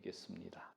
드리겠습니다.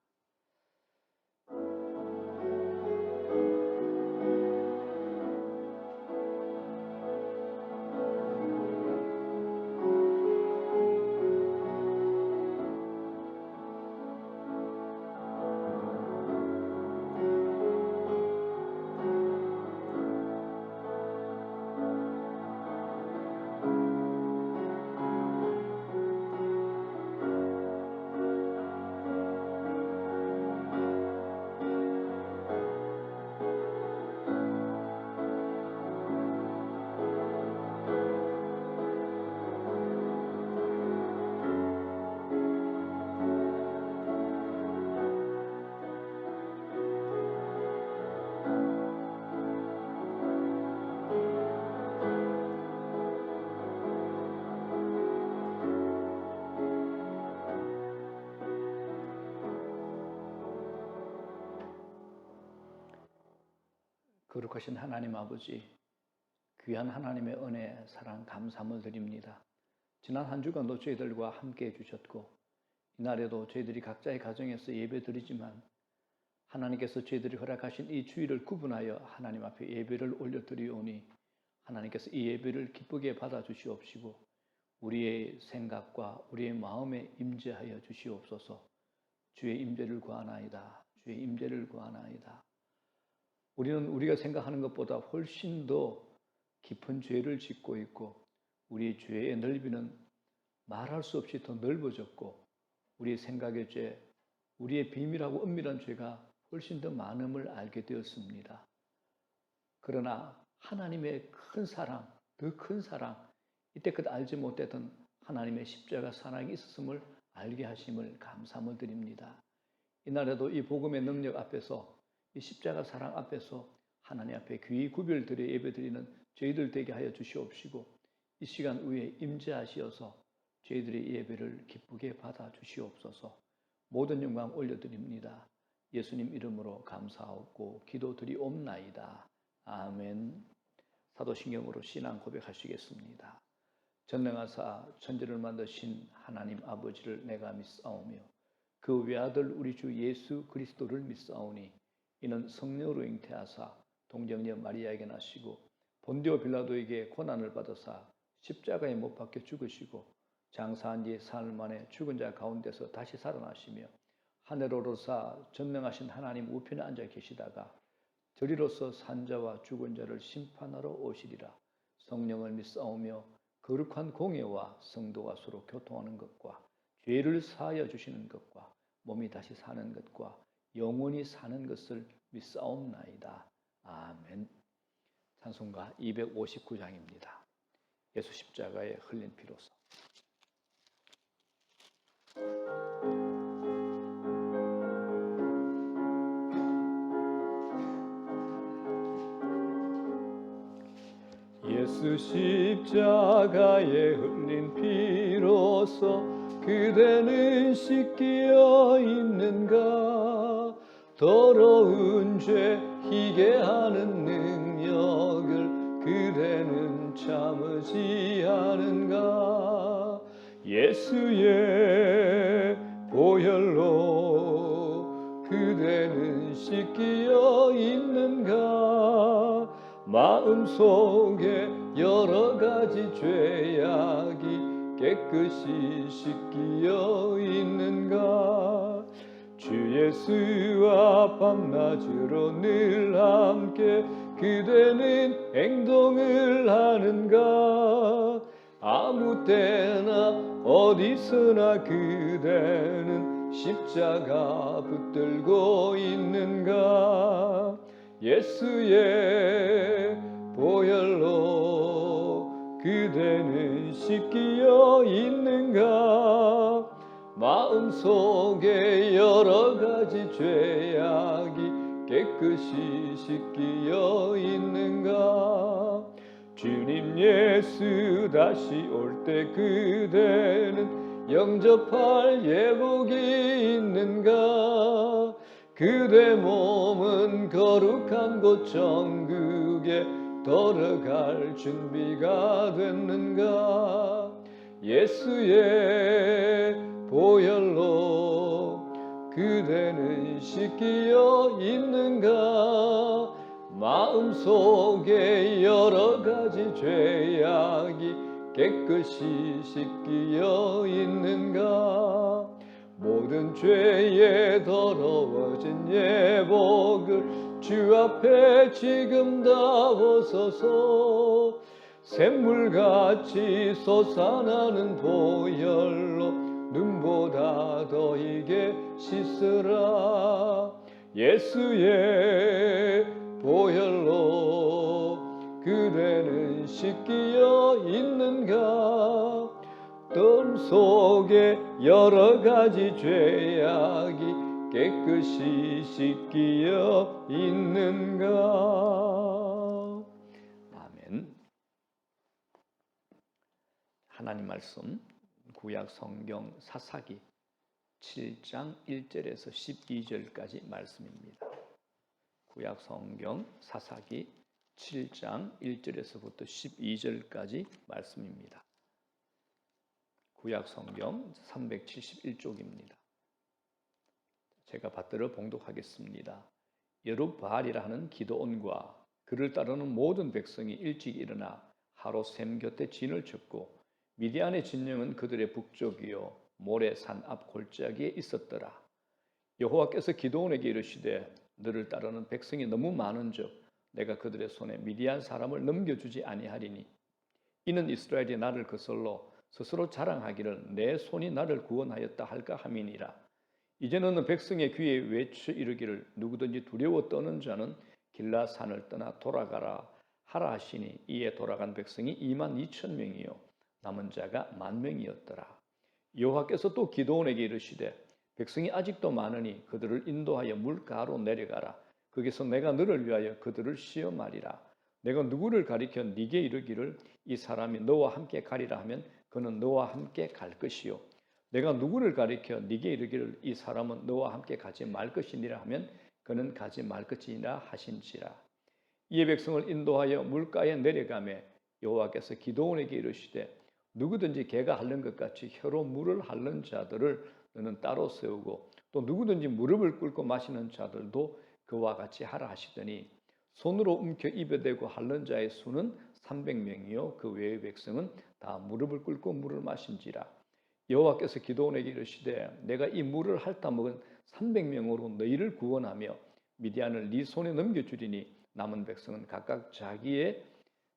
거룩하신 하나님 아버지, 귀한 하나님의 은혜, 사랑, 감사함을 드립니다. 지난 한 주간도 저희들과 함께 해주셨고 이날에도 저희들이 각자의 가정에서 예배 드리지만 하나님께서 저희들이 허락하신 이 주일을 구분하여 하나님 앞에 예배를 올려드리오니 하나님께서 이 예배를 기쁘게 받아주시옵시고 우리의 생각과 우리의 마음에 임재하여 주시옵소서. 주의 임재를 구하나이다. 주의 임재를 구하나이다. 우리는 우리가 생각하는 것보다 훨씬 더 깊은 죄를 짓고 있고 우리의 죄의 넓이는 말할 수 없이 더 넓어졌고 우리의 생각의 죄, 우리의 비밀하고 은밀한 죄가 훨씬 더 많음을 알게 되었습니다. 그러나 하나님의 큰 사랑, 더 큰 사랑, 이때껏 알지 못했던 하나님의 십자가 사랑이 있었음을 알게 하심을 감사함을 드립니다. 이날에도 이 복음의 능력 앞에서 이 십자가 사랑 앞에서 하나님 앞에 귀히 구별드려 예배드리는 저희들 되게 하여 주시옵시고 이 시간 위에 임재하시어서 저희들의 예배를 기쁘게 받아 주시옵소서. 모든 영광 올려드립니다. 예수님 이름으로 감사하고 기도드리옵나이다. 아멘. 사도신경으로 신앙 고백하시겠습니다. 전능하사 천지를 만드신 하나님 아버지를 내가 믿사오며 그 외아들 우리 주 예수 그리스도를 믿사오니 이는 성령으로 잉태하사 동정녀 마리아에게 나시고 본디오 빌라도에게 고난을 받으사 십자가에 못 박혀 죽으시고 장사한 지 사흘 만에 죽은 자 가운데서 다시 살아나시며 하늘로 오르사 전능하신 하나님 우편에 앉아 계시다가 저리로서 산자와 죽은 자를 심판하러 오시리라. 성령을 믿사오며 거룩한 공예와 성도가 서로 교통하는 것과 죄를 사하여 주시는 것과 몸이 다시 사는 것과 영원히 사는 것을 믿사옵나이다. 아멘. 찬송가 259장입니다. 예수 십자가에 흘린 피로서. 예수 십자가에 흘린 피로서 그대는 씻기어 있는가? 더러운 죄 희게 하는 능력을 그대는 참으지 않은가? 예수의 보혈로 그대는 씻기어 있는가? 마음속에 여러 가지 죄악이 깨끗이 씻기어 있는가? 주 예수와 밤낮으로 늘 함께 그대는 행동을 하는가? 아무 때나 어디서나 그대는 십자가 붙들고 있는가? 예수의 보혈로 그대는 씻기어 있는가? 마음속에 여러 가지 죄악이 깨끗이 씻기어 있는가? 주님 예수 다시 올 때 그대는 영접할 예복이 있는가? 그대 몸은 거룩한 곳 천국에 들어갈 준비가 됐는가? 예수의 보혈로 그대는 씻기어 있는가? 마음속에 여러 가지 죄악이 깨끗이 씻기어 있는가? 모든 죄에 더러워진 예복을 주 앞에 지금 다 벗어서 샘물같이 솟아나는 보혈로 눈보다 더 이게 씻으라. 예수의 보혈로 그대는 씻기어 있는가? 덤 속에 여러 가지 죄악이 깨끗이 씻기어 있는가? 아멘. 하나님 말씀 구약 성경 사사기 7장 1절에서 12절까지 말씀입니다. 구약 성경 사사기 7장 1절에서부터 12절까지 말씀입니다. 구약 성경 371쪽입니다. 제가 받들어 봉독하겠습니다. 여룹바알이라 하는 기드온과 그를 따르는 모든 백성이 일찍 일어나 하루 샘 곁에 진을 쳤고 미디안의 진영은 그들의 북쪽이요 모레산 앞 골짜기에 있었더라. 여호와께서 기드온에게 이르시되 너를 따르는 백성이 너무 많은즉 내가 그들의 손에 미디안 사람을 넘겨주지 아니하리니 이는 이스라엘이 나를 거슬러 스스로 자랑하기를 내 손이 나를 구원하였다 할까 함이니라. 이제 너는 백성의 귀에 외쳐 이르기를 누구든지 두려워 떠는 자는 길라산을 떠나 돌아가라 하라 하시니 이에 돌아간 백성이 22,000명이요 남은 자가 10,000명이었더라. 여호와께서 또 기드온에게 이르시되 백성이 아직도 많으니 그들을 인도하여 물가로 내려가라. 거기서 내가 너를 위하여 그들을 시험하리라. 내가 누구를 가리켜 네게 이르기를 이 사람이 너와 함께 가리라 하면 그는 너와 함께 갈 것이요 내가 누구를 가리켜 네게 이르기를 이 사람은 너와 함께 가지 말 것이니라 하면 그는 가지 말 것이니라 하신지라. 이에 백성을 인도하여 물가에 내려가매 여호와께서 기드온에게 이르시되 누구든지 개가 핥는 것 같이 혀로 물을 핥는 자들을 너는 따로 세우고 또 누구든지 무릎을 꿇고 마시는 자들도 그와 같이 하라 하시더니 손으로 움켜 입에 대고 핥는 자의 수는 300명이요 그 외의 백성은 다 무릎을 꿇고 물을 마신지라. 여호와께서 기드온에게 이르시되 내가 이 물을 핥아 먹은 300명으로 너희를 구원하며 미디안을 네 손에 넘겨주리니 남은 백성은 각각 자기의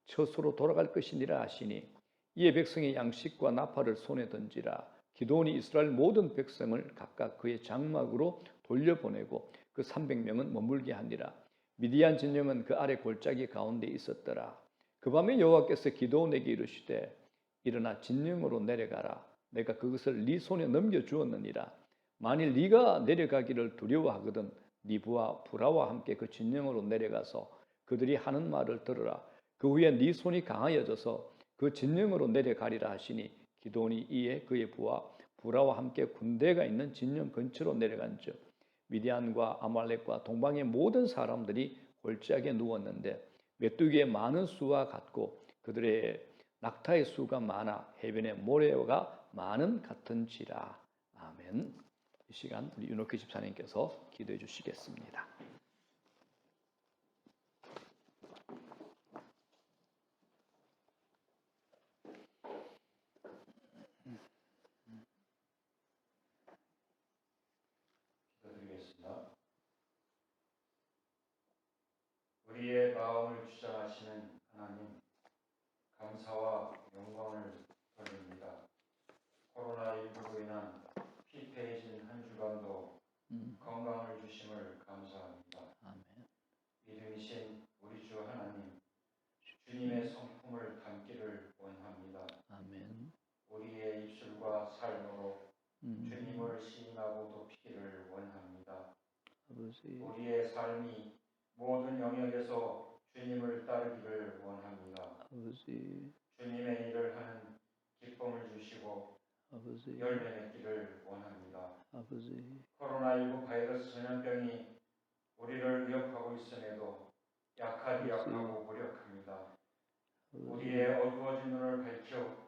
처소로 돌아갈 것이니라 하시니 이에 백성이 양식과 나팔을 손에 던지라. 기드온이 이스라엘 모든 백성을 각각 그의 장막으로 돌려보내고 그 300명은 머물게 하니라. 미디안 진영은 그 아래 골짜기 가운데 있었더라. 그 밤에 여호와께서 기드온에게 이르시되 일어나 진영으로 내려가라. 내가 그것을 네 손에 넘겨주었느니라. 만일 네가 내려가기를 두려워하거든 네 부하 부라와 함께 그 진영으로 내려가서 그들이 하는 말을 들으라. 그 후에 네 손이 강하여져서 그 진영으로 내려가리라 하시니 기드온이 이에 그의 부하 부라와 함께 군대가 있는 진영 근처로 내려간즉 미디안과 아말렉과 동방의 모든 사람들이 골짜기에 누웠는데 메뚜기의 많은 수와 같고 그들의 낙타의 수가 많아 해변의 모래가 많은 같은지라. 아멘. 이 시간 우리 윤옥희 집사님께서 기도해 주시겠습니다. 기도드리겠습니다. 우리의 마음을 주장하시는 하나님, 감사와 영광을 돌립니다. 코로나19로 인한 피폐해진 한 주간도 건강을 주심을 감사합니다. 아멘. 믿음이신 우리 주 하나님, 주님의 성품을 담기를 원합니다. 아멘. 우리의 입술과 삶으로 주님을 시인하고 높이기를 원합니다. 아버지. 우리의 삶이 모든 영역에서 주님을 따르기를 원합니다. 아버지. 주님의 일을 하는 기쁨을 주시고 아버지. 열매 맺기를 원합니다. 아버지. 코로나19 바이러스 전염병이 우리를 위협하고 있음에도 약하고 무력합니다. 우리의 어두워진 눈을 밝혀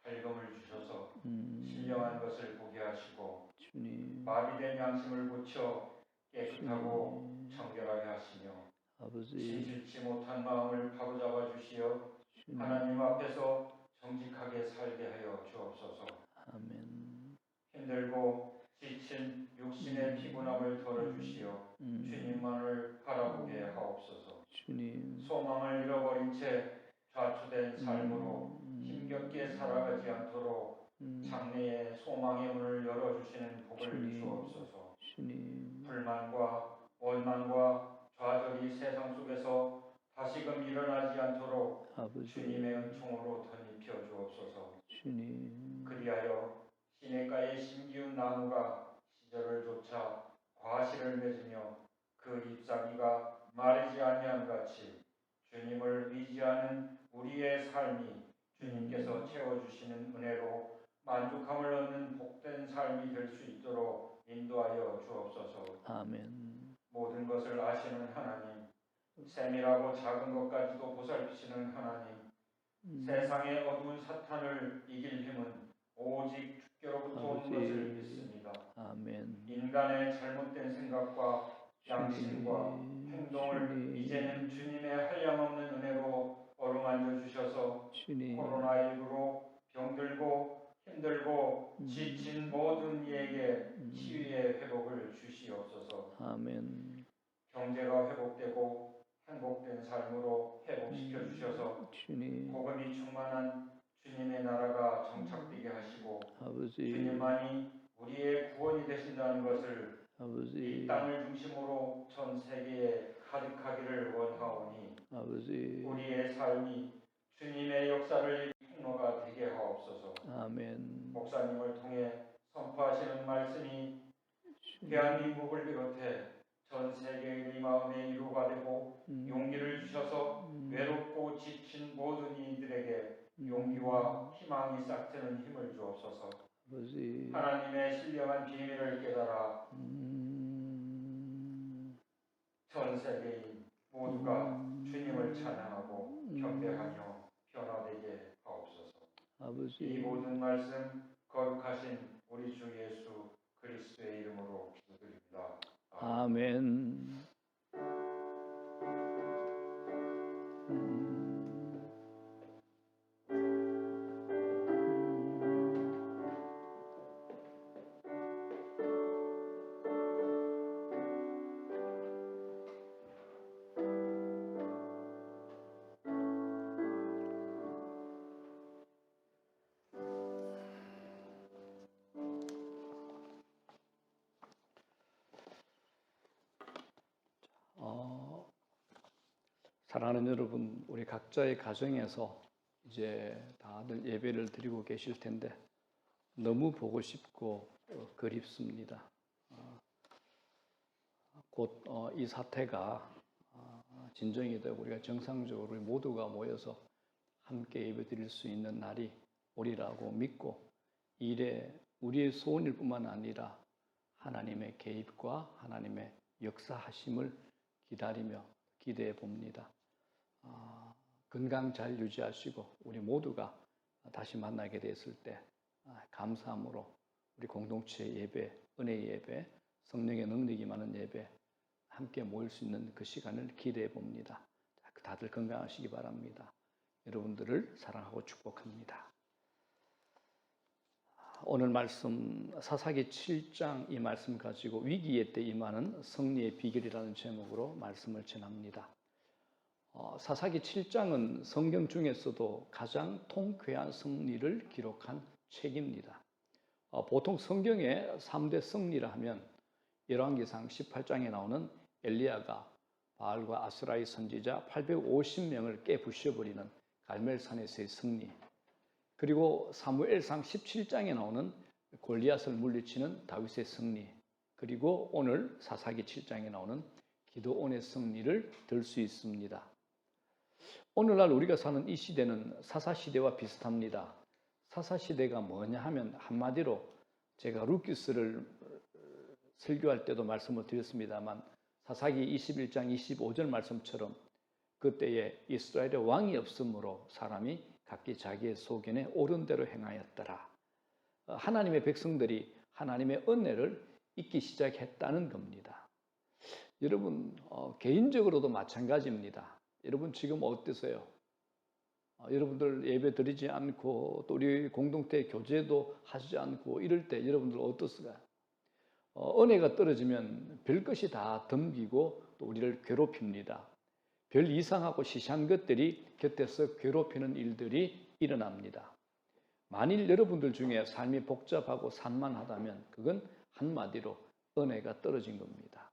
밝음을 주셔서 신령한 것을 보게 하시고 주님, 마비된 양심을 고쳐 깨끗하고 청결하게 하시며 아버지, 신실치 못한 마음을 바로잡아 주시어 주님, 하나님 앞에서 정직하게 살게 하여 주옵소서. 아멘. 힘들고 지친 육신의 피곤함을 덜어주시어 주님만을 바라보게 하옵소서. 주님, 소망을 잃어버린 채 좌초된 삶으로 힘겹게 살아가지 않도록 장래의 소망의 문을 열어주시는 복을 주님. 주옵소서. 주님, 불만과 원망과 좌절이 세상 속에서 다시금 일어나지 않도록 아버지, 주님의 은총으로 덧입혀 주옵소서. 주님, 그리하여 시냇가의 심기운 나무가 시절을 쫓아 과실을 맺으며 그 잎사귀가 마르지 아니함 같이 주님을 의지하는 우리의 삶이 주님께서 채워주시는 은혜로 만족함을 얻는 복된 삶이 될 수 있도록 인도하여 주옵소서. 아멘. 모든 것을 아시는 하나님, 세밀하고 작은 것까지도 보살피시는 하나님, 세상의 어두운 사탄을 이길 힘은 오직 주께로부터 온 아버지. 것을 믿습니다. 아멘. 인간의 잘못된 생각과 양심과 주님, 행동을 주님. 이제는 주님의 한량없는 은혜로 어루만져 주셔서 주님, 코로나19로 병들고 힘들고 지친 모든 이에게 치유의 회복을 주시옵소서. 아멘. 경제가 회복되고 행복된 삶으로 회복시켜 주셔서 주님, 복음이 충만한 주님의 나라가 정착되게 하시고 아버지, 주님만이 우리의 구원이 되신다는 것을 이 아버지, 땅을 중심으로 전 세계에 가득하기를 원하오니 아버지, 우리의 삶이 주님의 역사를 통로가 되게 하옵소서. 아멘. 목사님을 통해 선포하시는 말씀이 주님, 대한민국을 비롯해 전 세계의 마음의 위로가 되고 용기를 주셔서 외롭고 지친 모든 이들에게 용기와 희망이 싹트는 힘을 주옵소서. 아버지, 하나님의 신령한 비밀을 깨달아 전 세계인 모두가 주님을 찬양하고 경배하며 변화되게 하옵소서. 이 아버지, 모든 말씀 거룩하신 우리 주 예수 그리스도의 이름으로 기도드립니다. 아멘. 사랑하는 여러분, 우리 각자의 가정에서 이제 다들 예배를 드리고 계실 텐데 너무 보고 싶고 그립습니다. 곧 이 사태가 진정이 되고 우리가 정상적으로 우리 모두가 모여서 함께 예배 드릴 수 있는 날이 오리라고 믿고 이 일에 우리의 소원일 뿐만 아니라 하나님의 개입과 하나님의 역사하심을 기다리며 기대해 봅니다. 건강 잘 유지하시고 우리 모두가 다시 만나게 됐을 때 감사함으로 우리 공동체 예배, 은혜의 예배, 성령의 능력이 많은 예배 함께 모일 수 있는 그 시간을 기대해 봅니다. 다들 건강하시기 바랍니다. 여러분들을 사랑하고 축복합니다. 오늘 말씀 사사기 7장 이 말씀 가지고 위기의 때 임하는 승리의 비결이라는 제목으로 말씀을 전합니다. 사사기 7장은 성경 중에서도 가장 통쾌한 승리를 기록한 책입니다. 보통 성경의 3대 승리라 하면 열왕기상 18장에 나오는 엘리야가 바알과 아스라의 선지자 850명을 깨부셔버리는 갈멜산에서의 승리, 그리고 사무엘상 17장에 나오는 골리앗을 물리치는 다윗의 승리, 그리고 오늘 사사기 7장에 나오는 기드온의 승리를 들 수 있습니다. 오늘날 우리가 사는 이 시대는 사사시대와 비슷합니다. 사사시대가 뭐냐 하면 한마디로 제가 루키스를 설교할 때도 말씀을 드렸습니다만 사사기 21장 25절 말씀처럼 그때에 이스라엘의 왕이 없으므로 사람이 각기 자기의 소견에 옳은 대로 행하였더라. 하나님의 백성들이 하나님의 은혜를 잊기 시작했다는 겁니다. 여러분 개인적으로도 마찬가지입니다. 여러분 지금 어떠세요? 여러분들 예배 드리지 않고 또 우리 공동체 교제도 하지 않고 이럴 때 여러분들 어떻습니까? 은혜가 떨어지면 별것이 다 덤비고 또 우리를 괴롭힙니다. 별 이상하고 시시한 것들이 곁에서 괴롭히는 일들이 일어납니다. 만일 여러분들 중에 삶이 복잡하고 산만하다면 그건 한마디로 은혜가 떨어진 겁니다.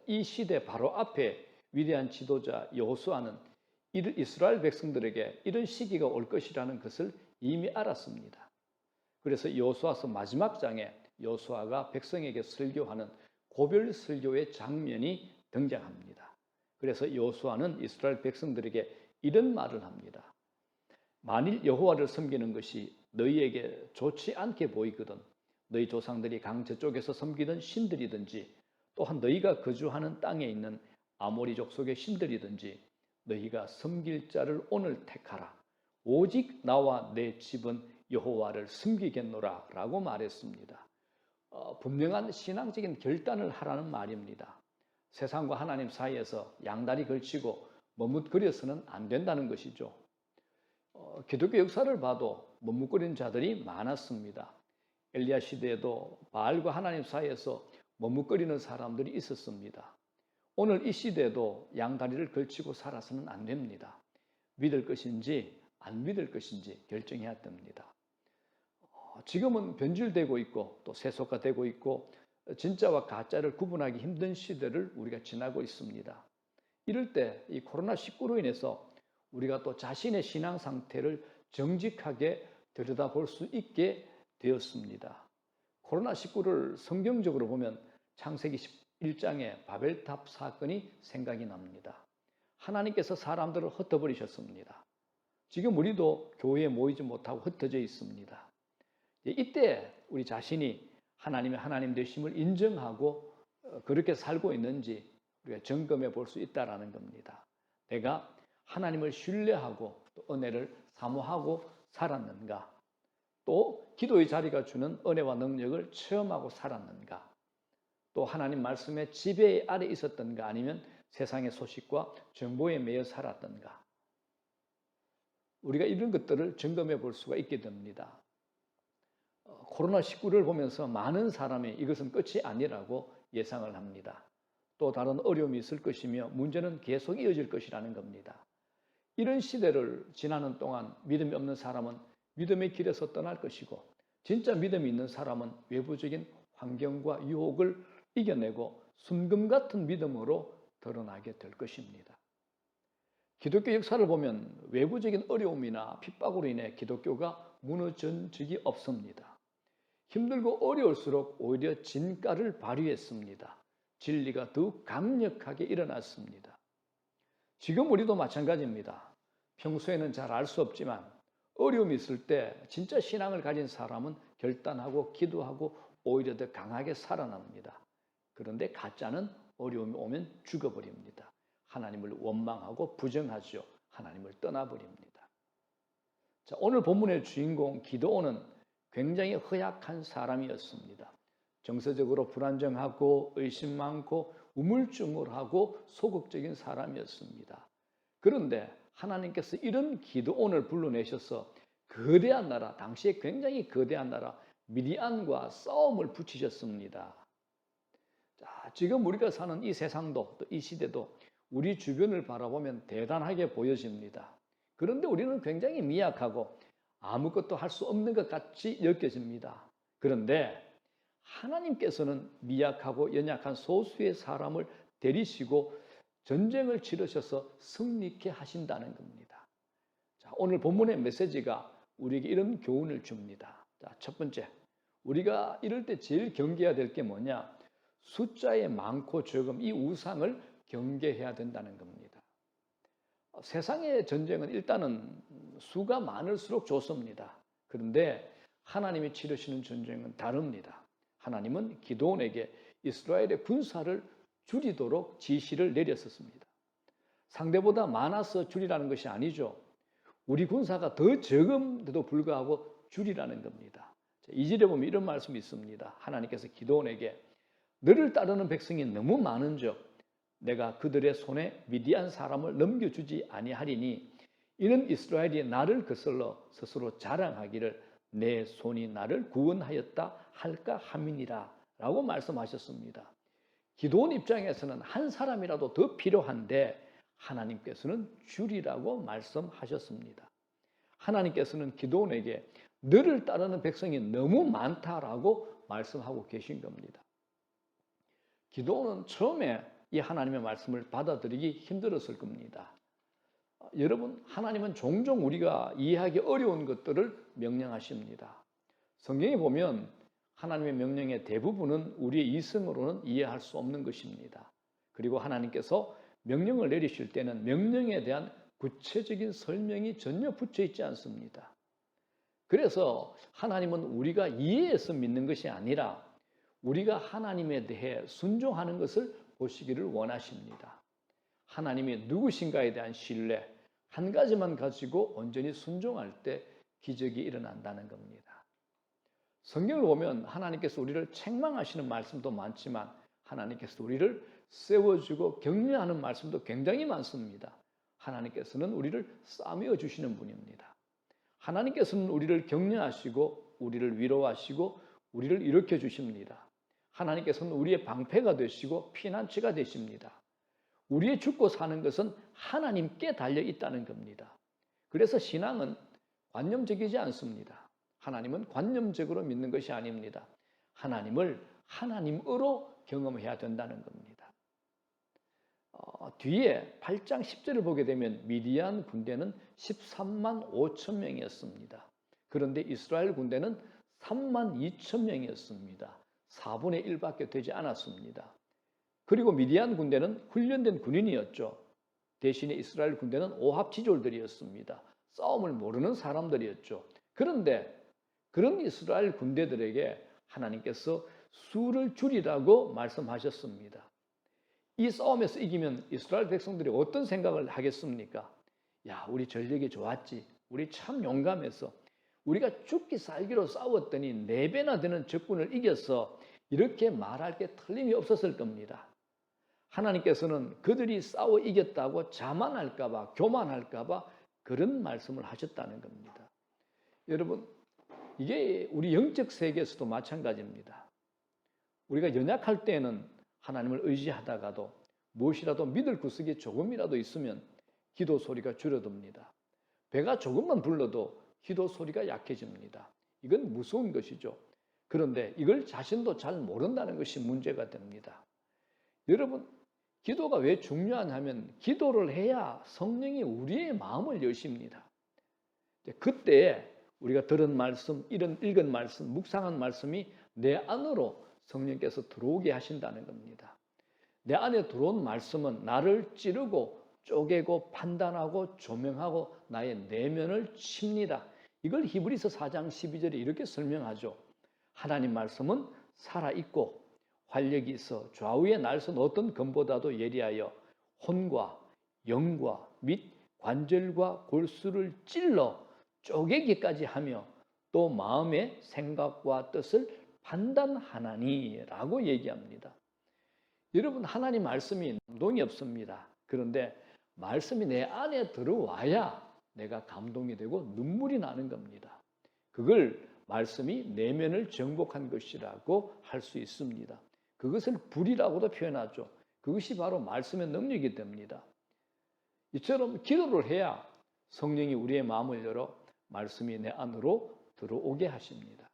이 시대 바로 앞에 위대한 지도자 여호수아는 이스라엘 백성들에게 이런 시기가 올 것이라는 것을 이미 알았습니다. 그래서 여호수아서 마지막 장에 여호수아가 백성에게 설교하는 고별 설교의 장면이 등장합니다. 그래서 여호수아는 이스라엘 백성들에게 이런 말을 합니다. 만일 여호와를 섬기는 것이 너희에게 좋지 않게 보이거든 너희 조상들이 강 저쪽에서 섬기던 신들이든지 또한 너희가 거주하는 땅에 있는 아모리 족속의 신들이든지 너희가 섬길 자를 오늘 택하라. 오직 나와 내 집은 여호와를 섬기겠노라 라고 말했습니다. 분명한 신앙적인 결단을 하라는 말입니다. 세상과 하나님 사이에서 양다리 걸치고 머뭇거려서는 안 된다는 것이죠. 기독교 역사를 봐도 머뭇거리는 자들이 많았습니다. 엘리야 시대에도 바알과 하나님 사이에서 머뭇거리는 사람들이 있었습니다. 오늘 이 시대에도 양다리를 걸치고 살아서는 안 됩니다. 믿을 것인지 안 믿을 것인지 결정해야 됩니다. 지금은 변질되고 있고 또 세속화되고 있고 진짜와 가짜를 구분하기 힘든 시대를 우리가 지나고 있습니다. 이럴 때 이 코로나19로 인해서 우리가 또 자신의 신앙 상태를 정직하게 들여다볼 수 있게 되었습니다. 코로나19를 성경적으로 보면 창세기 1장의 바벨탑 사건이 생각이 납니다. 하나님께서 사람들을 흩어버리셨습니다. 지금 우리도 교회에 모이지 못하고 흩어져 있습니다. 이때 우리 자신이 하나님의 하나님 되심을 인정하고 그렇게 살고 있는지 우리가 점검해 볼 수 있다는 겁니다. 내가 하나님을 신뢰하고 또 은혜를 사모하고 살았는가? 또 기도의 자리가 주는 은혜와 능력을 체험하고 살았는가? 또 하나님 말씀의 지배 아래 있었던가 아니면 세상의 소식과 정보에 매여 살았던가? 우리가 이런 것들을 점검해 볼 수가 있게 됩니다. 코로나19를 보면서 많은 사람이 이것은 끝이 아니라고 예상을 합니다. 또 다른 어려움이 있을 것이며 문제는 계속 이어질 것이라는 겁니다. 이런 시대를 지나는 동안 믿음이 없는 사람은 믿음의 길에서 떠날 것이고 진짜 믿음이 있는 사람은 외부적인 환경과 유혹을 이겨내고 순금 같은 믿음으로 드러나게 될 것입니다. 기독교 역사를 보면 외부적인 어려움이나 핍박으로 인해 기독교가 무너진 적이 없습니다. 힘들고 어려울수록 오히려 진가를 발휘했습니다. 진리가 더욱 강력하게 일어났습니다. 지금 우리도 마찬가지입니다. 평소에는 잘 알 수 없지만 어려움이 있을 때 진짜 신앙을 가진 사람은 결단하고 기도하고 오히려 더 강하게 살아납니다. 그런데 가짜는 어려움이 오면 죽어버립니다. 하나님을 원망하고 부정하죠. 하나님을 떠나버립니다. 자, 오늘 본문의 주인공 기드온은 굉장히 허약한 사람이었습니다. 정서적으로 불안정하고 의심 많고 우물쭈물하고 소극적인 사람이었습니다. 그런데 하나님께서 이런 기드온을 불러내셔서 거대한 나라, 당시에 굉장히 거대한 나라 미디안과 싸움을 붙이셨습니다. 자, 지금 우리가 사는 이 세상도 또 이 시대도 우리 주변을 바라보면 대단하게 보여집니다. 그런데 우리는 굉장히 미약하고 아무것도 할 수 없는 것 같이 여겨집니다. 그런데 하나님께서는 미약하고 연약한 소수의 사람을 데리시고 전쟁을 치르셔서 승리케 하신다는 겁니다. 자, 오늘 본문의 메시지가 우리에게 이런 교훈을 줍니다. 자, 첫 번째, 우리가 이럴 때 제일 경계해야 될 게 뭐냐? 숫자의 많고 적음, 이 우상을 경계해야 된다는 겁니다. 세상의 전쟁은 일단은 수가 많을수록 좋습니다. 그런데 하나님이 치르시는 전쟁은 다릅니다. 하나님은 기드온에게 이스라엘의 군사를 줄이도록 지시를 내렸었습니다. 상대보다 많아서 줄이라는 것이 아니죠. 우리 군사가 더 적음에도 불구하고 줄이라는 겁니다. 2절에 보면 이런 말씀이 있습니다. 하나님께서 기드온에게 너를 따르는 백성이 너무 많은즉 내가 그들의 손에 미디안 사람을 넘겨주지 아니하리니 이는 이스라엘이 나를 거슬러 스스로 자랑하기를 내 손이 나를 구원하였다 할까 함이니라 라고 말씀하셨습니다. 기드온 입장에서는 한 사람이라도 더 필요한데 하나님께서는 줄이라고 말씀하셨습니다. 하나님께서는 기드온에게 너를 따르는 백성이 너무 많다라고 말씀하고 계신 겁니다. 기드온은 처음에 이 하나님의 말씀을 받아들이기 힘들었을 겁니다. 여러분, 하나님은 종종 우리가 이해하기 어려운 것들을 명령하십니다. 성경에 보면 하나님의 명령의 대부분은 우리의 이성으로는 이해할 수 없는 것입니다. 그리고 하나님께서 명령을 내리실 때는 명령에 대한 구체적인 설명이 전혀 붙여 있지 않습니다. 그래서 하나님은 우리가 이해해서 믿는 것이 아니라 우리가 하나님에 대해 순종하는 것을 보시기를 원하십니다. 하나님이 누구신가에 대한 신뢰, 한 가지만 가지고 온전히 순종할 때 기적이 일어난다는 겁니다. 성경을 보면 하나님께서 우리를 책망하시는 말씀도 많지만 하나님께서 우리를 세워주고 격려하는 말씀도 굉장히 많습니다. 하나님께서는 우리를 싸매어 주시는 분입니다. 하나님께서는 우리를 격려하시고 우리를 위로하시고 우리를 일으켜 주십니다. 하나님께서는 우리의 방패가 되시고 피난처가 되십니다. 우리의 죽고 사는 것은 하나님께 달려 있다는 겁니다. 그래서 신앙은 관념적이지 않습니다. 하나님은 관념적으로 믿는 것이 아닙니다. 하나님을 하나님으로 경험해야 된다는 겁니다. 뒤에 8장 10절을 보게 되면 미디안 군대는 13만 5천 명이었습니다. 그런데 이스라엘 군대는 3만 2천 명이었습니다. 4분의 1밖에 되지 않았습니다. 그리고 미디안 군대는 훈련된 군인이었죠. 대신에 이스라엘 군대는 오합지졸들이었습니다. 싸움을 모르는 사람들이었죠. 그런데 그런 이스라엘 군대들에게 하나님께서 수를 줄이라고 말씀하셨습니다. 이 싸움에서 이기면 이스라엘 백성들이 어떤 생각을 하겠습니까? 야, 우리 전력이 좋았지. 우리 참 용감해서 우리가 죽기 살기로 싸웠더니 4배나 되는 적군을 이겨서 이렇게 말할 게 틀림이 없었을 겁니다. 하나님께서는 그들이 싸워 이겼다고 자만할까 봐, 교만할까 봐 그런 말씀을 하셨다는 겁니다. 여러분, 이게 우리 영적 세계에서도 마찬가지입니다. 우리가 연약할 때는 하나님을 의지하다가도 무엇이라도 믿을 구석이 조금이라도 있으면 기도 소리가 줄어듭니다. 배가 조금만 불러도 기도 소리가 약해집니다. 이건 무서운 것이죠. 그런데 이걸 자신도 잘 모른다는 것이 문제가 됩니다. 여러분, 기도가 왜 중요하냐면 기도를 해야 성령이 우리의 마음을 여십니다. 그때 우리가 들은 말씀, 읽은 말씀, 묵상한 말씀이 내 안으로 성령께서 들어오게 하신다는 겁니다. 내 안에 들어온 말씀은 나를 찌르고 쪼개고 판단하고 조명하고 나의 내면을 칩니다. 이걸 히브리서 4장 12절에 이렇게 설명하죠. 하나님 말씀은 살아있고 활력이 있어 좌우의 날선 어떤 검보다도 예리하여 혼과 영과 및 관절과 골수를 찔러 쪼개기까지 하며 또 마음의 생각과 뜻을 판단하나니라고 얘기합니다. 여러분, 하나님 말씀이 감동이 없습니다. 그런데 말씀이 내 안에 들어와야 내가 감동이 되고 눈물이 나는 겁니다. 그걸 말씀이 내면을 정복한 것이라고 할 수 있습니다. 그것을 불이라고도 표현하죠. 그것이 바로 말씀의 능력이 됩니다. 이처럼 기도를 해야 성령이 우리의 마음을 열어 말씀이 내 안으로 들어오게 하십니다.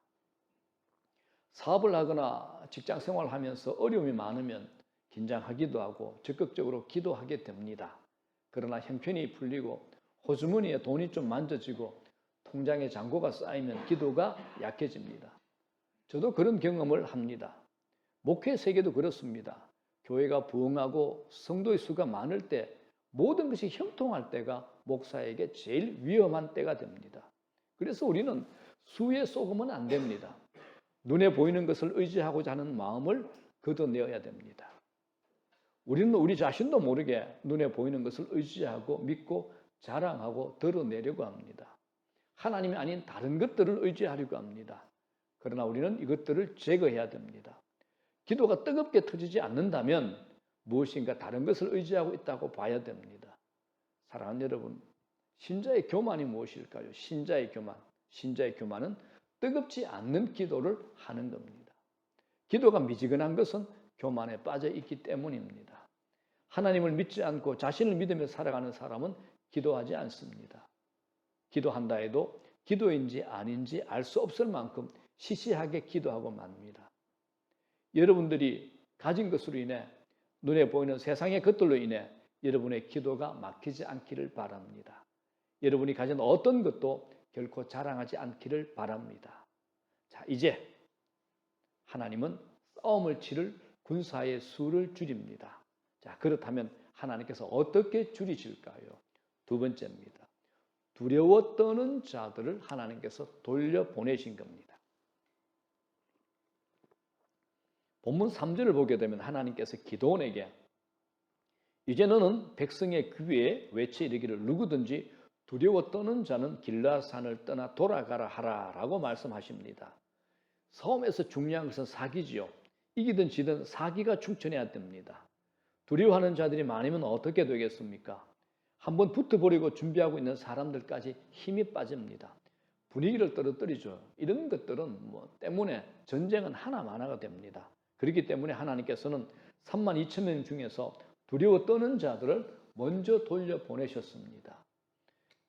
사업을 하거나 직장 생활을 하면서 어려움이 많으면 긴장하기도 하고 적극적으로 기도하게 됩니다. 그러나 형편이 풀리고 호주머니에 돈이 좀 만져지고 통장에 잔고가 쌓이면 기도가 약해집니다. 저도 그런 경험을 합니다. 목회 세계도 그렇습니다. 교회가 부흥하고 성도의 수가 많을 때 모든 것이 형통할 때가 목사에게 제일 위험한 때가 됩니다. 그래서 우리는 수에 쏘으면 안 됩니다. 눈에 보이는 것을 의지하고자 하는 마음을 걷어내어야 됩니다. 우리는 우리 자신도 모르게 눈에 보이는 것을 의지하고 믿고 자랑하고 드러내려고 합니다. 하나님이 아닌 다른 것들을 의지하려고 합니다. 그러나 우리는 이것들을 제거해야 됩니다. 기도가 뜨겁게 터지지 않는다면 무엇인가 다른 것을 의지하고 있다고 봐야 됩니다. 사랑하는 여러분, 신자의 교만이 무엇일까요? 신자의 교만. 신자의 교만은 뜨겁지 않는 기도를 하는 겁니다. 기도가 미지근한 것은 교만에 빠져 있기 때문입니다. 하나님을 믿지 않고 자신을 믿으며 살아가는 사람은 기도하지 않습니다. 기도한다 해도 기도인지 아닌지 알 수 없을 만큼 시시하게 기도하고 맙니다. 여러분들이 가진 것으로 인해 눈에 보이는 세상의 것들로 인해 여러분의 기도가 막히지 않기를 바랍니다. 여러분이 가진 어떤 것도 결코 자랑하지 않기를 바랍니다. 자, 이제 하나님은 싸움을 치를 군사의 수를 줄입니다. 자, 그렇다면 하나님께서 어떻게 줄이실까요? 두 번째입니다. 두려워 떠는 자들을 하나님께서 돌려보내신 겁니다. 본문 3절을 보게 되면 하나님께서 기드온에게 이제 너는 백성의 귀에 외쳐 이르기를 누구든지 두려워 떠는 자는 길라산을 떠나 돌아가라 하라 라고 말씀하십니다. 싸움에서 중요한 것은 사기지요. 이기든 지든 사기가 충천해야 됩니다. 두려워하는 자들이 많으면 어떻게 되겠습니까? 한번 붙어버리고 준비하고 있는 사람들까지 힘이 빠집니다. 분위기를 떨어뜨리죠. 이런 것들은 때문에 전쟁은 하나가 됩니다. 그렇기 때문에 하나님께서는 32,000명 중에서 두려워 떠는 자들을 먼저 돌려보내셨습니다.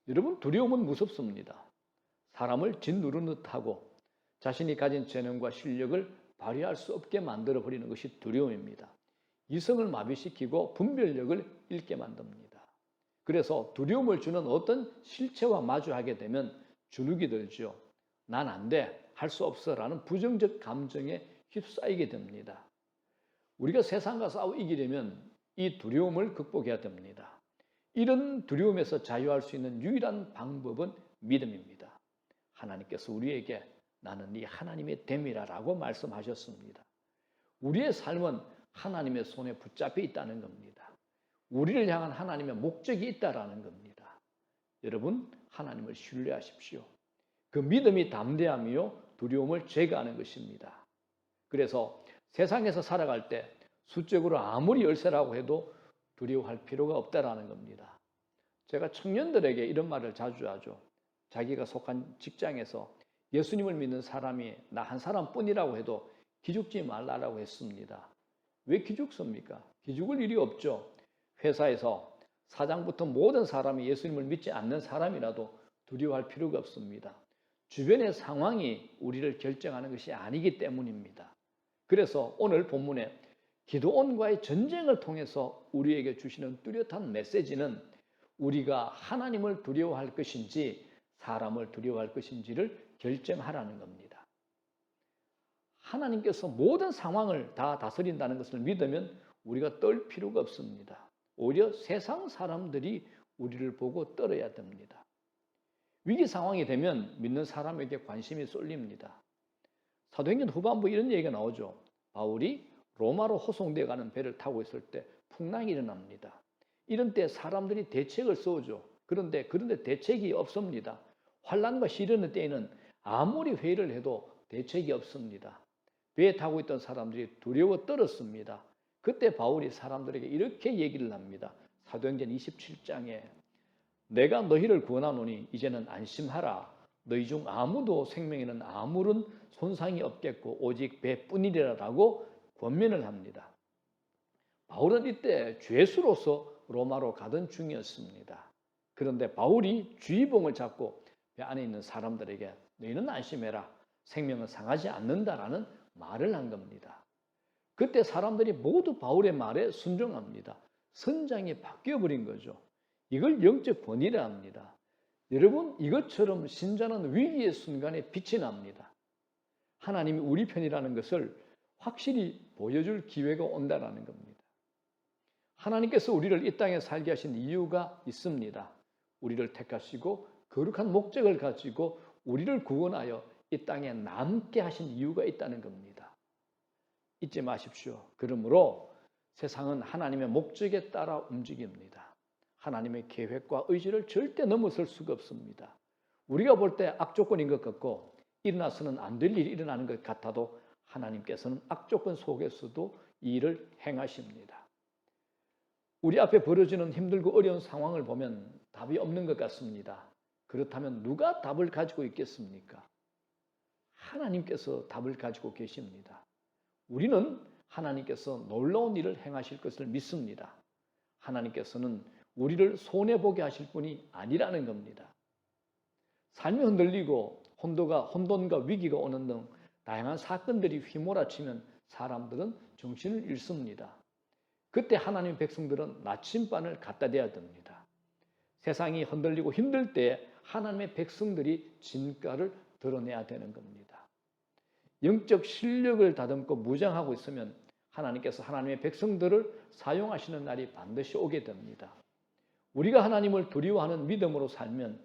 여러분, 두려움은 무섭습니다. 사람을 짓누르듯 하고 자신이 가진 재능과 실력을 발휘할 수 없게 만들어버리는 것이 두려움입니다. 이성을 마비시키고 분별력을 잃게 만듭니다. 그래서 두려움을 주는 어떤 실체와 마주하게 되면 주눅이 들죠. 난 안 돼, 할 수 없어 라는 부정적 감정에 휩싸이게 됩니다. 우리가 세상과 싸워 이기려면 이 두려움을 극복해야 됩니다. 이런 두려움에서 자유할 수 있는 유일한 방법은 믿음입니다. 하나님께서 우리에게 나는 네 하나님의 됨이라 라고 말씀하셨습니다. 우리의 삶은 하나님의 손에 붙잡혀 있다는 겁니다. 우리를 향한 하나님의 목적이 있다라는 겁니다. 여러분, 하나님을 신뢰하십시오. 그 믿음이 담대함이요 두려움을 제거하는 것입니다. 그래서 세상에서 살아갈 때 수적으로 아무리 열세라고 해도 두려워할 필요가 없다라는 겁니다. 제가 청년들에게 이런 말을 자주 하죠. 자기가 속한 직장에서 예수님을 믿는 사람이 나 한 사람뿐이라고 해도 기죽지 말라라고 했습니다. 왜 기죽습니까? 기죽을 일이 없죠. 회사에서 사장부터 모든 사람이 예수님을 믿지 않는 사람이라도 두려워할 필요가 없습니다. 주변의 상황이 우리를 결정하는 것이 아니기 때문입니다. 그래서 오늘 본문에 기드온과의 전쟁을 통해서 우리에게 주시는 뚜렷한 메시지는 우리가 하나님을 두려워할 것인지 사람을 두려워할 것인지를 결정하라는 겁니다. 하나님께서 모든 상황을 다 다스린다는 것을 믿으면 우리가 떨 필요가 없습니다. 오히려 세상 사람들이 우리를 보고 떨어야 됩니다. 위기 상황이 되면 믿는 사람에게 관심이 쏠립니다. 사도행전 후반부 이런 얘기가 나오죠. 바울이 로마로 호송되어 가는 배를 타고 있을 때 풍랑이 일어납니다. 이런 때 사람들이 대책을 세우죠. 그런데 대책이 없습니다. 환난과 시련의 때에는 아무리 회의를 해도 대책이 없습니다. 배에 타고 있던 사람들이 두려워 떨었습니다. 그때 바울이 사람들에게 이렇게 얘기를 합니다. 사도행전 27장에 내가 너희를 구원하노니 이제는 안심하라. 너희 중 아무도 생명에는 아무런 손상이 없겠고 오직 배뿐이라라고 권면을 합니다. 바울은 이때 죄수로서 로마로 가던 중이었습니다. 그런데 바울이 주의봉을 잡고 배 안에 있는 사람들에게 너희는 안심해라. 생명은 상하지 않는다라는 말을 한 겁니다. 그때 사람들이 모두 바울의 말에 순종합니다. 선장이 바뀌어버린 거죠. 이걸 영적 번이라 합니다. 여러분, 이것처럼 신자는 위기의 순간에 빛이 납니다. 하나님이 우리 편이라는 것을 확실히 보여줄 기회가 온다라는 겁니다. 하나님께서 우리를 이 땅에 살게 하신 이유가 있습니다. 우리를 택하시고 거룩한 목적을 가지고 우리를 구원하여 이 땅에 남게 하신 이유가 있다는 겁니다. 잊지 마십시오. 그러므로 세상은 하나님의 목적에 따라 움직입니다. 하나님의 계획과 의지를 절대 넘어설 수가 없습니다. 우리가 볼 때 악조건인 것 같고 일어나서는 안 될 일이 일어나는 것 같아도 하나님께서는 악조건 속에서도 이 일을 행하십니다. 우리 앞에 벌어지는 힘들고 어려운 상황을 보면 답이 없는 것 같습니다. 그렇다면 누가 답을 가지고 있겠습니까? 하나님께서 답을 가지고 계십니다. 우리는 하나님께서 놀라운 일을 행하실 것을 믿습니다. 하나님께서는 우리를 손해보게 하실 분이 아니라는 겁니다. 삶이 흔들리고 혼돈과 위기가 오는 등 다양한 사건들이 휘몰아치면 사람들은 정신을 잃습니다. 그때 하나님의 백성들은 나침반을 갖다 대야 됩니다. 세상이 흔들리고 힘들 때 하나님의 백성들이 진가를 드러내야 되는 겁니다. 영적 실력을 다듬고 무장하고 있으면 하나님께서 하나님의 백성들을 사용하시는 날이 반드시 오게 됩니다. 우리가 하나님을 두려워하는 믿음으로 살면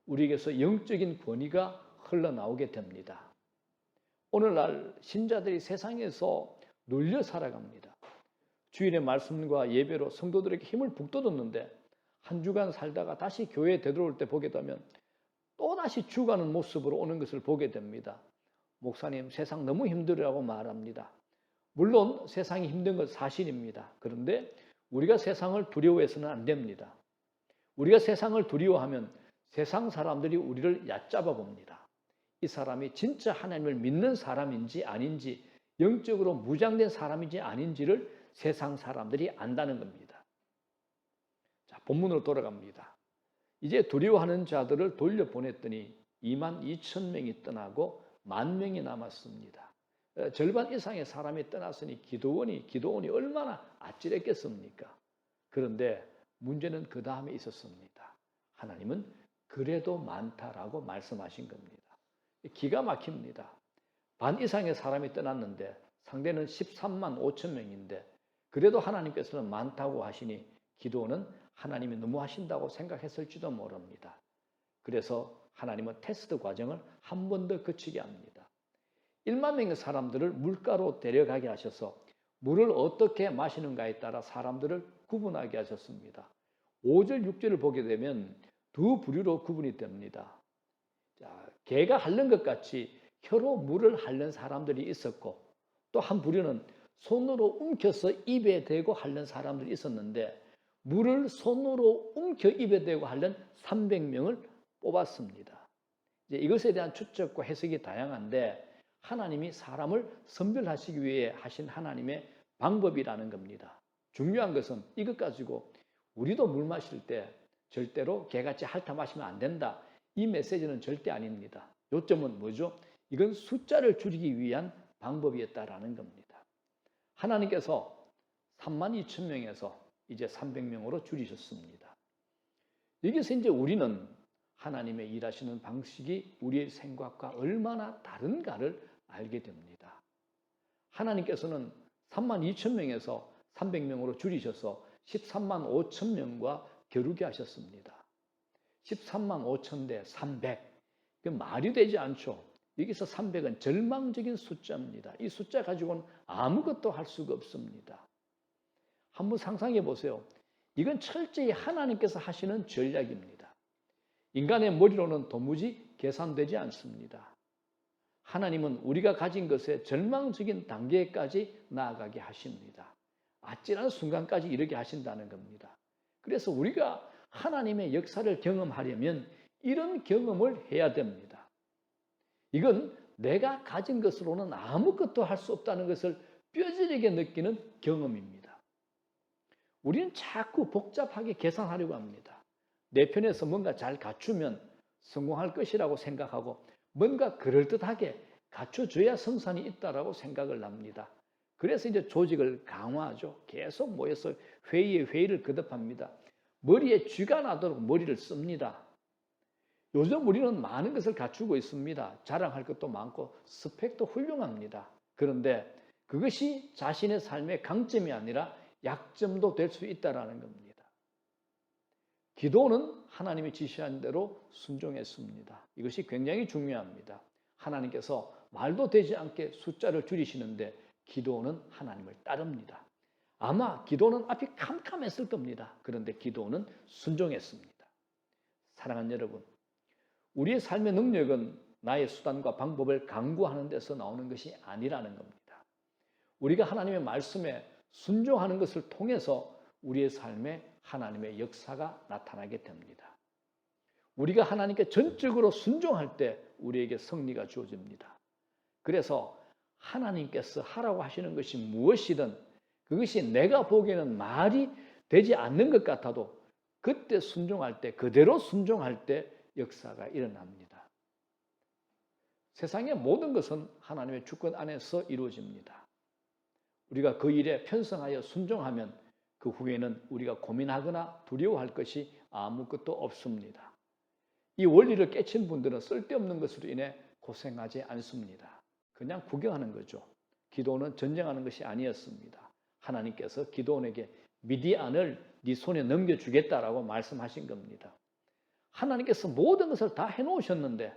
우리에게서 영적인 권위가 흘러나오게 됩니다. 오늘날 신자들이 세상에서 눌려 살아갑니다. 주일의 말씀과 예배로 성도들에게 힘을 북돋았는데 한 주간 살다가 다시 교회에 되돌아올 때 보게 되면 또다시 죽어가는 모습으로 오는 것을 보게 됩니다. 목사님, 세상 너무 힘들으라고 말합니다. 물론 세상이 힘든 건 사실입니다. 그런데 우리가 세상을 두려워해서는 안 됩니다. 우리가 세상을 두려워하면 세상 사람들이 우리를 얕잡아 봅니다. 이 사람이 진짜 하나님을 믿는 사람인지 아닌지, 영적으로 무장된 사람인지 아닌지를 세상 사람들이 안다는 겁니다. 자, 본문으로 돌아갑니다. 이제 두려워하는 자들을 돌려보냈더니 22,000명이 떠나고 10,000명이 남았습니다. 절반 이상의 사람이 떠났으니 기도원이 얼마나 아찔했겠습니까? 그런데 문제는 그 다음에 있었습니다. 하나님은 그래도 많다라고 말씀하신 겁니다. 기가 막힙니다. 반 이상의 사람이 떠났는데 상대는 13만 5천 명인데 그래도 하나님께서는 많다고 하시니 기도는 하나님이 너무 하신다고 생각했을지도 모릅니다. 그래서 하나님은 테스트 과정을 한 번 더 거치게 합니다. 1만 명의 사람들을 물가로 데려가게 하셔서 물을 어떻게 마시는가에 따라 사람들을 구분하게 하셨습니다. 5절, 6절을 보게 되면 두 부류로 구분이 됩니다. 자, 개가 핥는 것 같이 혀로 물을 핥는 사람들이 있었고 또 한 부류는 손으로 움켜서 입에 대고 핥는 사람들이 있었는데 물을 손으로 움켜 입에 대고 핥는 300명을 뽑았습니다. 이제 이것에 대한 추측과 해석이 다양한데 하나님이 사람을 선별하시기 위해 하신 하나님의 방법이라는 겁니다. 중요한 것은 이것 가지고 우리도 물 마실 때 절대로 개같이 핥아 마시면 안 된다. 이 메시지는 절대 아닙니다. 요점은 뭐죠? 이건 숫자를 줄이기 위한 방법이었다라는 겁니다. 하나님께서 32,000명에서 이제 300명으로 줄이셨습니다. 여기서 이제 우리는 하나님의 일하시는 방식이 우리의 생각과 얼마나 다른가를 알게 됩니다. 하나님께서는 32,000명에서 300명으로 줄이셔서 13만 5천 명과 겨루게 하셨습니다. 13만 5천 대 300. 말이 되지 않죠. 여기서 300은 절망적인 숫자입니다. 이 숫자 가지고는 아무것도 할 수가 없습니다. 한번 상상해 보세요. 이건 철저히 하나님께서 하시는 전략입니다. 인간의 머리로는 도무지 계산되지 않습니다. 하나님은 우리가 가진 것의 절망적인 단계까지 나아가게 하십니다. 아찔한 순간까지 이르게 하신다는 겁니다. 그래서 우리가 하나님의 역사를 경험하려면 이런 경험을 해야 됩니다. 이건 내가 가진 것으로는 아무것도 할 수 없다는 것을 뼈저리게 느끼는 경험입니다. 우리는 자꾸 복잡하게 계산하려고 합니다. 내 편에서 뭔가 잘 갖추면 성공할 것이라고 생각하고 뭔가 그럴듯하게 갖춰줘야 성산이 있다라고 생각을 합니다. 그래서 이제 조직을 강화하죠. 계속 모여서 회의에 회의를 거듭합니다. 머리에 쥐가 나도록 머리를 씁니다. 요즘 우리는 많은 것을 갖추고 있습니다. 자랑할 것도 많고 스펙도 훌륭합니다. 그런데 그것이 자신의 삶의 강점이 아니라 약점도 될 수 있다는 겁니다. 기도는 하나님이 지시한 대로 순종했습니다. 이것이 굉장히 중요합니다. 하나님께서 말도 되지 않게 숫자를 줄이시는데 기도는 하나님을 따릅니다. 아마 기도는 앞이 캄캄했을 겁니다. 그런데 기도는 순종했습니다. 사랑하는 여러분, 우리의 삶의 능력은 나의 수단과 방법을 강구하는 데서 나오는 것이 아니라는 겁니다. 우리가 하나님의 말씀에 순종하는 것을 통해서 우리의 삶에 하나님의 역사가 나타나게 됩니다. 우리가 하나님께 전적으로 순종할 때 우리에게 승리가 주어집니다. 그래서 하나님께서 하라고 하시는 것이 무엇이든 그것이 내가 보기에는 말이 되지 않는 것 같아도 그때 순종할 때, 그대로 순종할 때 역사가 일어납니다. 세상의 모든 것은 하나님의 주권 안에서 이루어집니다. 우리가 그 일에 편성하여 순종하면 그 후에는 우리가 고민하거나 두려워할 것이 아무것도 없습니다. 이 원리를 깨친 분들은 쓸데없는 것으로 인해 고생하지 않습니다. 그냥 구경하는 거죠. 기도는 전쟁하는 것이 아니었습니다. 하나님께서 기도원에게 미디안을 네 손에 넘겨주겠다라고 말씀하신 겁니다. 하나님께서 모든 것을 다 해놓으셨는데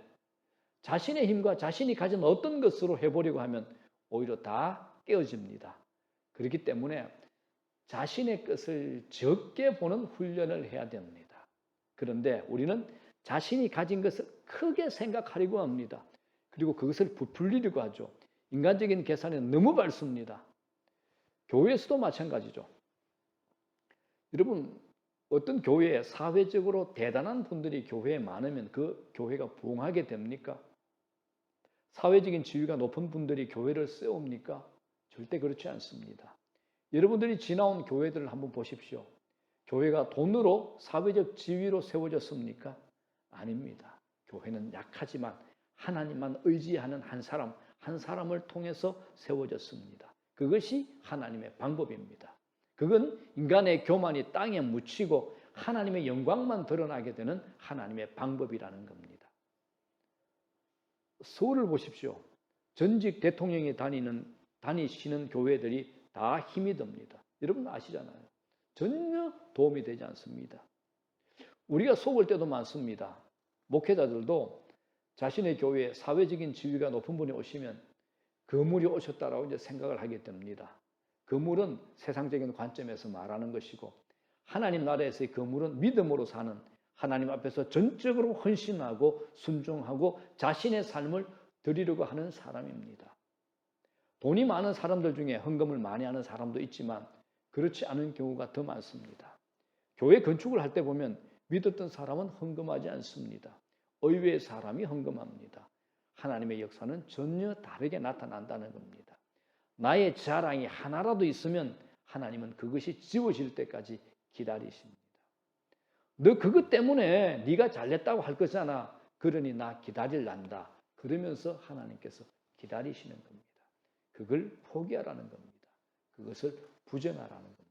자신의 힘과 자신이 가진 어떤 것으로 해보려고 하면 오히려 다 깨어집니다. 그렇기 때문에 자신의 것을 적게 보는 훈련을 해야 됩니다. 그런데 우리는 자신이 가진 것을 크게 생각하려고 합니다. 그리고 그것을 부풀리려고 하죠. 인간적인 계산이 너무 밝습니다. 교회에서도 마찬가지죠. 여러분, 어떤 교회에 사회적으로 대단한 분들이 교회에 많으면 그 교회가 부흥하게 됩니까? 사회적인 지위가 높은 분들이 교회를 세웁니까? 절대 그렇지 않습니다. 여러분들이 지나온 교회들을 한번 보십시오. 교회가 돈으로 사회적 지위로 세워졌습니까? 아닙니다. 교회는 약하지만 하나님만 의지하는 한 사람을 통해서 세워졌습니다. 그것이 하나님의 방법입니다. 그건 인간의 교만이 땅에 묻히고 하나님의 영광만 드러나게 되는 하나님의 방법이라는 겁니다. 서울을 보십시오. 전직 대통령이 다니시는 교회들이 다 힘이 듭니다. 여러분 아시잖아요. 전혀 도움이 되지 않습니다. 우리가 속을 때도 많습니다. 목회자들도 자신의 교회에 사회적인 지위가 높은 분이 오시면 거물이 오셨다라고 이제 생각을 하게 됩니다. 거물은 세상적인 관점에서 말하는 것이고 하나님 나라에서의 거물은 믿음으로 사는 하나님 앞에서 전적으로 헌신하고 순종하고 자신의 삶을 드리려고 하는 사람입니다. 돈이 많은 사람들 중에 헌금을 많이 하는 사람도 있지만 그렇지 않은 경우가 더 많습니다. 교회 건축을 할 때 보면 믿었던 사람은 헌금하지 않습니다. 의외의 사람이 헌금합니다. 하나님의 역사는 전혀 다르게 나타난다는 겁니다. 나의 자랑이 하나라도 있으면 하나님은 그것이 지워질 때까지 기다리십니다. 너 그것 때문에 네가 잘됐다고 할 거잖아. 그러니 나 기다릴란다. 그러면서 하나님께서 기다리시는 겁니다. 그걸 포기하라는 겁니다. 그것을 부정하라는 겁니다.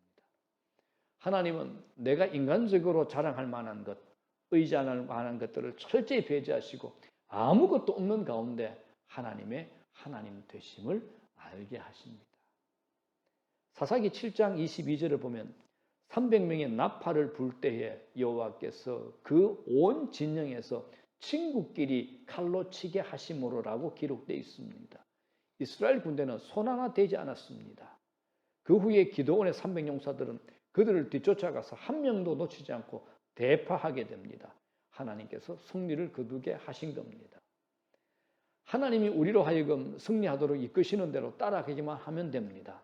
하나님은 내가 인간적으로 자랑할 만한 것, 의지할 만한 것들을 철저히 배제하시고 아무것도 없는 가운데 하나님의 하나님 되심을 알게 하십니다. 사사기 7장 22절을 보면 300명의 나팔을 불 때에 여호와께서 그 온 진영에서 친구끼리 칼로 치게 하심으로라고 기록되어 있습니다. 이스라엘 군대는 손 하나 대지 않았습니다. 그 후에 기드온의 300용사들은 그들을 뒤쫓아가서 한 명도 놓치지 않고 대파하게 됩니다. 하나님께서 승리를 거두게 하신 겁니다. 하나님이 우리로 하여금 승리하도록 이끄시는 대로 따라가기만 하면 됩니다.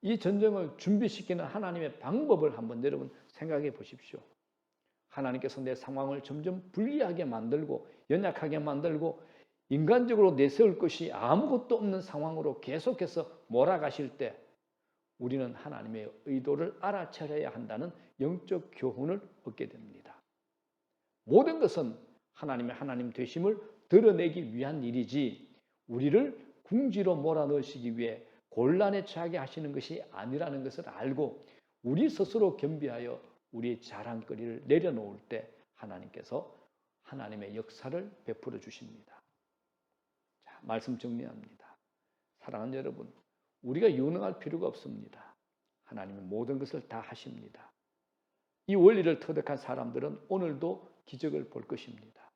이 전쟁을 준비시키는 하나님의 방법을 한번 여러분 생각해 보십시오. 하나님께서 내 상황을 점점 불리하게 만들고 연약하게 만들고 인간적으로 내세울 것이 아무것도 없는 상황으로 계속해서 몰아가실 때 우리는 하나님의 의도를 알아차려야 한다는 영적 교훈을 얻게 됩니다. 모든 것은 하나님의 하나님 되심을 드러내기 위한 일이지 우리를 궁지로 몰아넣으시기 위해 곤란에 처하게 하시는 것이 아니라는 것을 알고 우리 스스로 겸비하여 우리의 자랑거리를 내려놓을 때 하나님께서 하나님의 역사를 베풀어 주십니다. 자, 말씀 정리합니다. 사랑하는 여러분, 우리가 유능할 필요가 없습니다. 하나님은 모든 것을 다 하십니다. 이 원리를 터득한 사람들은 오늘도 기적을 볼 것입니다.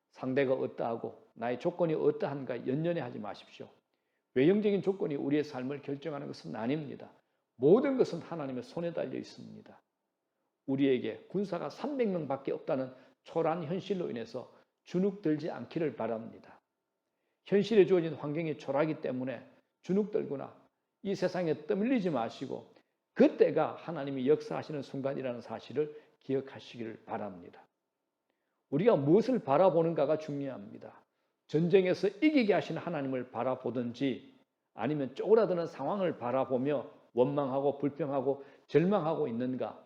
상대가 어떠하고 나의 조건이 어떠한가 연연해 하지 마십시오. 외형적인 조건이 우리의 삶을 결정하는 것은 아닙니다. 모든 것은 하나님의 손에 달려 있습니다. 우리에게 군사가 300명밖에 없다는 초라한 현실로 인해서 주눅들지 않기를 바랍니다. 현실에 주어진 환경이 초라하기 때문에 주눅들거나 이 세상에 떠밀리지 마시고 그때가 하나님이 역사하시는 순간이라는 사실을 기억하시기를 바랍니다. 우리가 무엇을 바라보는가가 중요합니다. 전쟁에서 이기게 하시는 하나님을 바라보든지 아니면 쪼그라드는 상황을 바라보며 원망하고 불평하고 절망하고 있는가,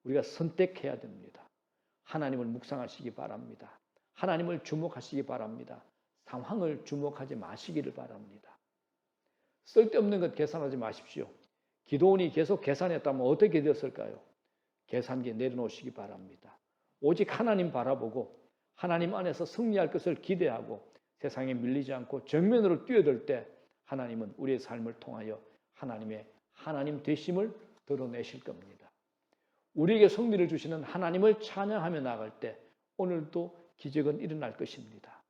우리가 선택해야 됩니다. 하나님을 묵상하시기 바랍니다. 하나님을 주목하시기 바랍니다. 상황을 주목하지 마시기를 바랍니다. 쓸데없는 것 계산하지 마십시오. 기도원이 계속 계산했다면 어떻게 되었을까요? 계산기에 내려놓으시기 바랍니다. 오직 하나님 바라보고 하나님 안에서 승리할 것을 기대하고 세상에 밀리지 않고 정면으로 뛰어들 때 하나님은 우리의 삶을 통하여 하나님의 하나님 되심을 드러내실 겁니다. 우리에게 승리를 주시는 하나님을 찬양하며 나갈 때 오늘도 기적은 일어날 것입니다.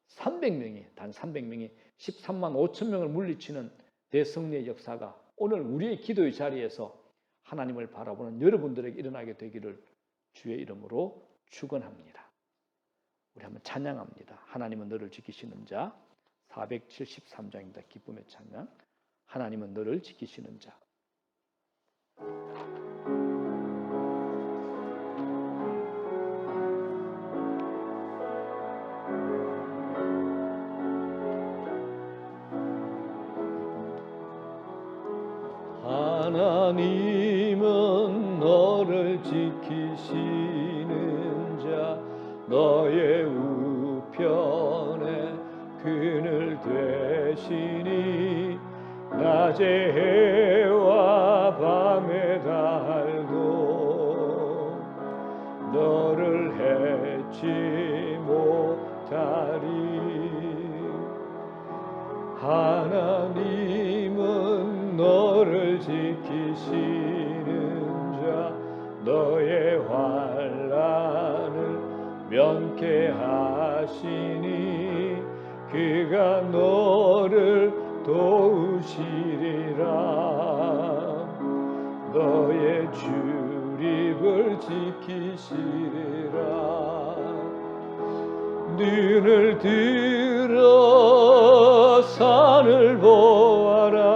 300명이, 단 300명이 13만 5천 명을 물리치는 대승리의 역사가 오늘 우리의 기도의 자리에서 하나님을 바라보는 여러분들에게 일어나게 되기를 주의 이름으로 축원합니다. 우리 한번 찬양합니다. 하나님은 너를 지키시는 자, 473장입니다. 기쁨의 찬양. 하나님은 너를 지키시는 자. 하나님은 너를 지키시는 자, 너의 우편에 그늘 되시니 낮의 해와 밤의 달도 너를 해치 못하리. 하나님은 너를 지키시는 자, 너의 환난을 면케하시니 그가 너를 도우시리라. 너의 출입을 지키시리라. 눈을 들어 산을 보아라.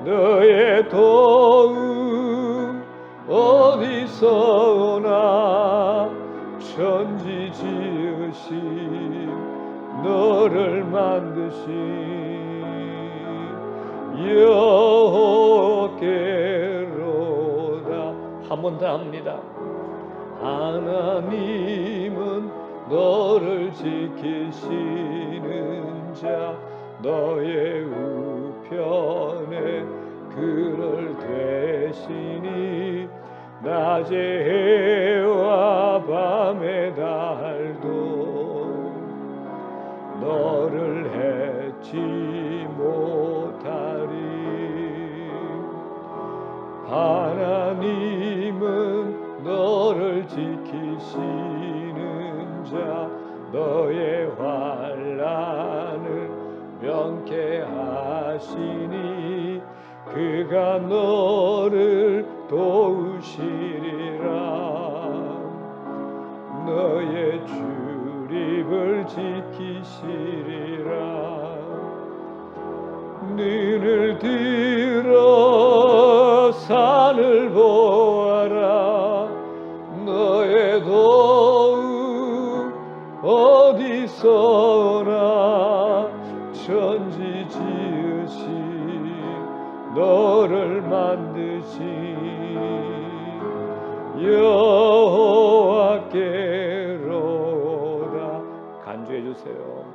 너의 도움 어디서 오나. 천지 지으신 너를 만드신 여호와께로다. 한 번 더 합니다. 하나님은 너를 지키시는 자, 너의 우편에 그를 되시니 낮의 해와 밤의 달도 너를 해치 못하리. 하나님은 너를 지키시는 자, 너의 환난을 면케하시니 그가 너를 도우시리라. 너의 출입을 지키시리라. 눈을 들어 산을 보아라. 너의 도움 어디서 오나. 천지 지으신 너를 만드신 여호와께로다. 간주해 주세요.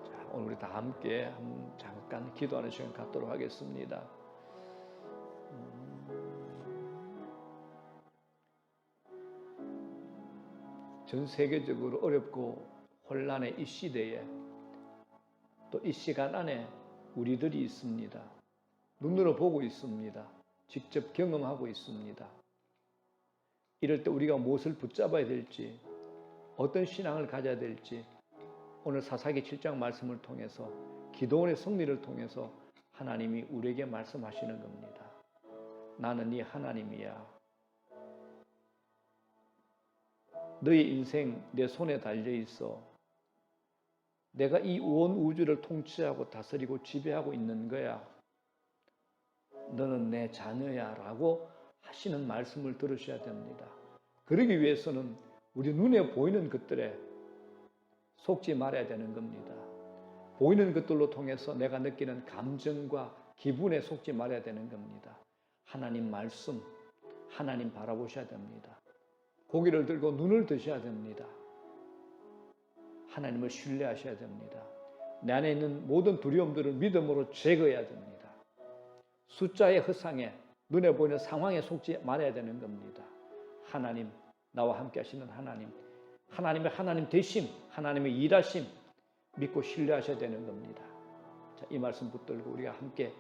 자, 오늘 우리 다 함께 잠깐 기도하는 시간 갖도록 하겠습니다. 전 세계적으로 어렵고 혼란의 이 시대에 또 이 시간 안에 우리들이 있습니다. 눈으로 보고 있습니다. 직접 경험하고 있습니다. 이럴 때 우리가 무엇을 붙잡아야 될지, 어떤 신앙을 가져야 될지 오늘 사사기 7장 말씀을 통해서 기도원의 승리를 통해서 하나님이 우리에게 말씀하시는 겁니다. 나는 네 하나님이야. 너의 인생 내 손에 달려 있어. 내가 이 온 우주를 통치하고 다스리고 지배하고 있는 거야. 너는 내 자녀야 라고 하시는 말씀을 들으셔야 됩니다. 그러기 위해서는 우리 눈에 보이는 것들에 속지 말아야 되는 겁니다. 보이는 것들로 통해서 내가 느끼는 감정과 기분에 속지 말아야 되는 겁니다. 하나님 말씀, 하나님 바라보셔야 됩니다. 고개를 들고 눈을 드셔야 됩니다. 하나님을 신뢰하셔야 됩니다. 내 안에 있는 모든 두려움들을 믿음으로 제거해야 됩니다. 숫자의 허상에 눈에 보이는 상황에 속지 말아야 되는 겁니다. 하나님, 나와 함께 하시는 하나님, 하나님의 하나님 되심, 하나님의 일하심 믿고 신뢰하셔야 되는 겁니다. 자, 이 말씀 붙들고 우리가 함께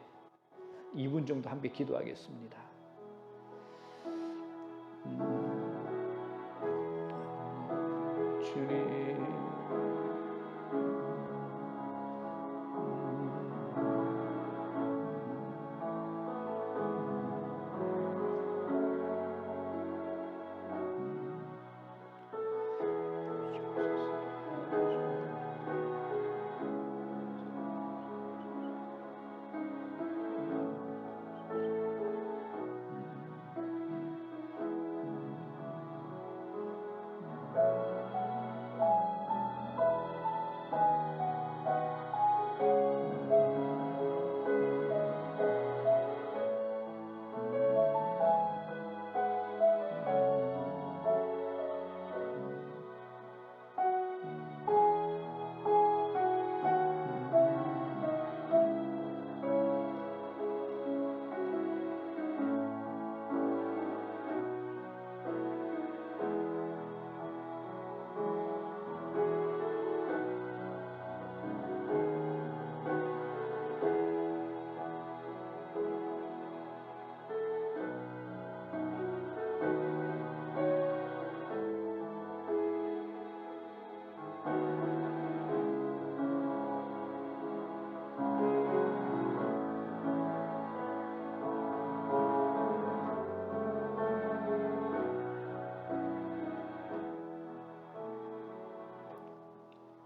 2분 정도 함께 기도하겠습니다. 주님,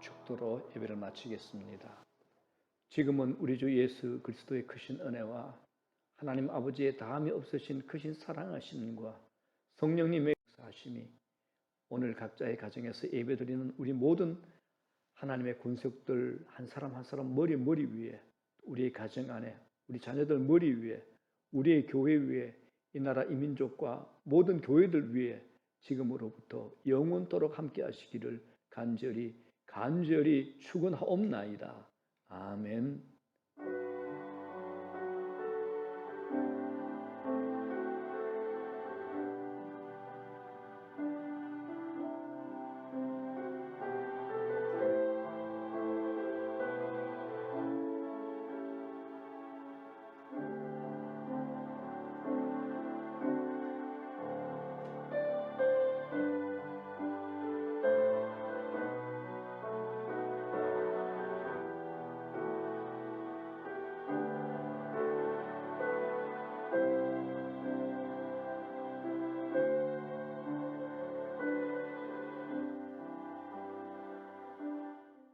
축도로 예배를 마치겠습니다. 지금은 우리 주 예수 그리스도의 크신 은혜와 하나님 아버지의 다함이 없으신 크신 사랑하심과 성령님의 역사하심이 오늘 각자의 가정에서 예배드리는 우리 모든 하나님의 군속들 한 사람 한 사람 머리 위에, 우리의 가정 안에, 우리 자녀들 머리 위에, 우리의 교회 위에, 이 나라 이 민족과 모든 교회들 위에 지금으로부터 영원토록 함께 하시기를 간절히 축원하옵나이다. 아멘.